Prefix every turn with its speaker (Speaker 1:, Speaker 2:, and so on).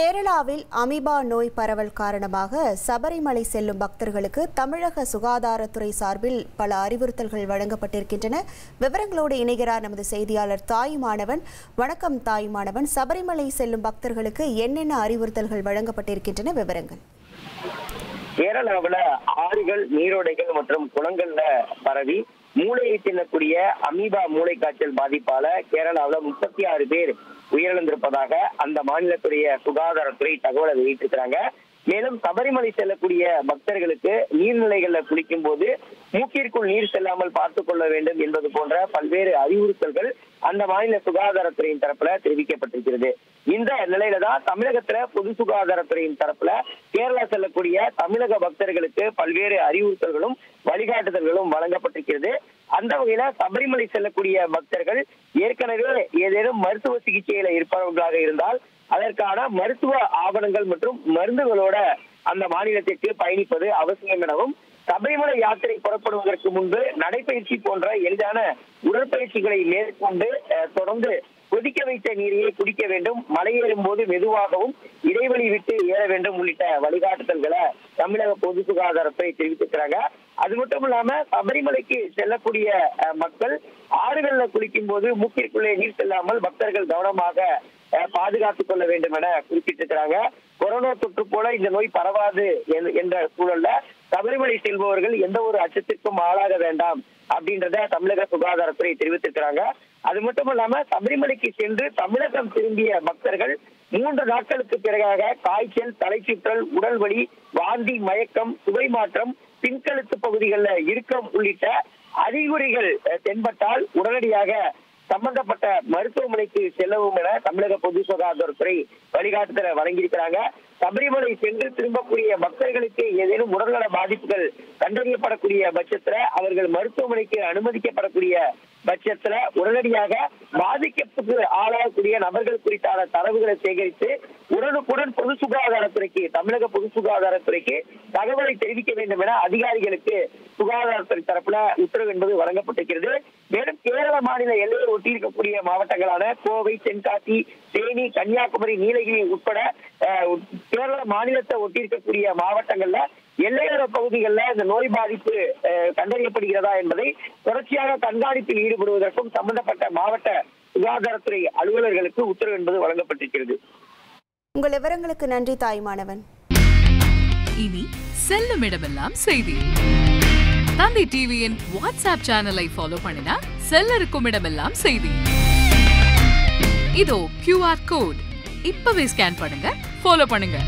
Speaker 1: கேரளாவில் அமீபா நோய் பரவல் காரணமாக சபரிமலை செல்லும் பக்தர்களுக்கு தமிழக சுகாதாரத்துறை சார்பில் பல அறிவுறுத்தல்கள் வழங்கப்பட்டிருக்கின்றன. விவரங்களோடு இணைகிறார் நமது செய்தியாளர் தாயுமானவன். வணக்கம் தாயுமானவன். சபரிமலை செல்லும் பக்தர்களுக்கு என்னென்ன அறிவுறுத்தல்கள் வழங்கப்பட்டிருக்கின்றன? விவரங்கள்.
Speaker 2: கேரளாவில் ஆறுகள், நீரோடைகள் மற்றும் குளங்கள்ல பரவி மூளையை தின்னக்கூடிய அமீபா மூளை காய்ச்சல் பாதிப்பால கேரளாவில் 36 பேர் உயிரிழந்திருப்பதாக அந்த மாநிலத்துடைய சுகாதாரத்துறை தகவலை வெளியிட்டிருக்கிறாங்க. மேலும் சபரிமலை செல்லக்கூடிய பக்தர்களுக்கு நீர்நிலைகள்ல குளிக்கும் போது மூக்கிற்குள் நீர் செல்லாமல் பார்த்துக் கொள்ள வேண்டும் என்பது போன்ற பல்வேறு அறிவுறுத்தல்கள் அந்த மாநில சுகாதாரத்துறையின் தரப்புல தெரிவிக்கப்பட்டிருக்கிறது. இந்த நிலையில தான் தமிழகத்துல பொது சுகாதாரத்துறையின் தரப்புல கேரளா செல்லக்கூடிய தமிழக பக்தர்களுக்கு பல்வேறு அறிவுறுத்தல்களும் வழிகாட்டுதல்களும் வழங்கப்பட்டிருக்கிறது. அந்த வகையில சபரிமலை செல்லக்கூடிய பக்தர்கள் ஏற்கனவே ஏதேனும் மருத்துவ சிகிச்சையில இருப்பவர்களாக இருந்தால் அதற்கான மருத்துவ ஆவணங்கள் மற்றும் மருந்துகளோட அந்த மாநிலத்திற்கு பயணிப்பது அவசியம் எனவும், சபரிமலை யாத்திரை புறப்படுவதற்கு முன்பு நடைபயிற்சி போன்ற எளிதான உடற்பயிற்சிகளை மேற்கொண்டு தொடர்ந்து கொதிக்க வைத்த நீரையே குடிக்க வேண்டும், மலையேறும் போது மெதுவாகவும் இடைவெளி விட்டு ஏற வேண்டும் உள்ளிட்ட வழிகாட்டுதல்களை தமிழக பொது சுகாதாரத்துறை தெரிவித்திருக்கிறாங்க. அது மட்டும் இல்லாம சபரிமலைக்கு செல்லக்கூடிய மக்கள் ஆறுகள்ல குளிக்கும் போது மூக்கிற்குள்ளே நீர் செல்லாமல் பக்தர்கள் கவனமாக பாதுகாத்துக் கொள்ள வேண்டும் என குறிப்பிட்டிருக்கிறாங்க. கொரோனா தொற்று போல இந்த நோய் பரவாது என்ற சூழல்ல சபரிமலை செல்பவர்கள் எந்த ஒரு அச்சத்திற்கும் ஆளாக வேண்டாம் அப்படின்றத தமிழக சுகாதாரத்துறை தெரிவித்திருக்கிறாங்க. அது மட்டும் இல்லாம சபரிமலைக்கு சென்று தமிழகம் திரும்பிய பக்தர்கள் 3 நாட்களுக்கு பிறகாக காய்ச்சல், தலைச்சுற்றல், உடல் வலி, வாந்தி, மயக்கம், சுவை மாற்றம், பின்கழுத்து பகுதிகளில் இறுக்கம் உள்ளிட்ட அறிகுறிகள் தென்பட்டால் உடனடியாக சம்பந்தப்பட்ட மருத்துவமனைக்கு செல்லவும் என தமிழக பொது சுகாதாரத்துறை வழிகாட்டுதலை வழங்கியிருக்கிறாங்க. சபரிமலை சென்று திரும்பக்கூடிய பக்தர்களுக்கு ஏதேனும் உடல்நல பாதிப்புகள் கண்டறியப்படக்கூடிய பட்சத்துல அவர்கள் மருத்துவமனைக்கு அனுமதிக்கப்படக்கூடிய பட்சத்துல உடனடியாக பாதிக்கப்பட்டு ஆளாகக்கூடிய நபர்கள் குறித்தான தரவுகளை சேகரித்து உடனுக்குடன் பொது சுகாதாரத்துறைக்கு, தமிழக பொது சுகாதாரத்துறைக்கு தகவலை தெரிவிக்க வேண்டும் என அதிகாரிகளுக்கு சுகாதாரத்துறை தரப்புல உத்தரவு என்பது வழங்கப்பட்டிருக்கிறது. மேலும் கேரள மாநில எல்லையை ஒட்டியிருக்கக்கூடிய மாவட்டங்களான கோவை, தென்காசி, தேனி, கன்னியாகுமரி, நீலகிரி உட்பட கேரள மாநிலத்தை ஒட்டியிருக்கக்கூடிய மாவட்டங்கள்ல எல்லையோர பகுதிகளில் இந்த நோய் பாதிப்பு கண்டறியப்படுகிறதா என்பதை தொடர்ச்சியாக கண்காணிப்பில் ஈடுபடுவதற்கும் சம்பந்தப்பட்ட மாவட்ட சுகாதாரத்துறை அலுவலர்களுக்கு உத்தரவு என்பது வழங்கப்பட்டிருக்கிறது.
Speaker 1: உங்கள் விவரங்களுக்கு நன்றி தாயுமானவன்.
Speaker 3: இனி செல்லும் இடமெல்லாம் செய்தி. தந்தி டிவியின் வாட்ஸ்அப் சேனலை ஃபாலோ பண்ணினா செல்லருக்கும் இடமெல்லாம் செய்தி. இதோ QR கோட் இப்பவே ஸ்கேன் பண்ணுங்க, ஃபாலோ பண்ணுங்க.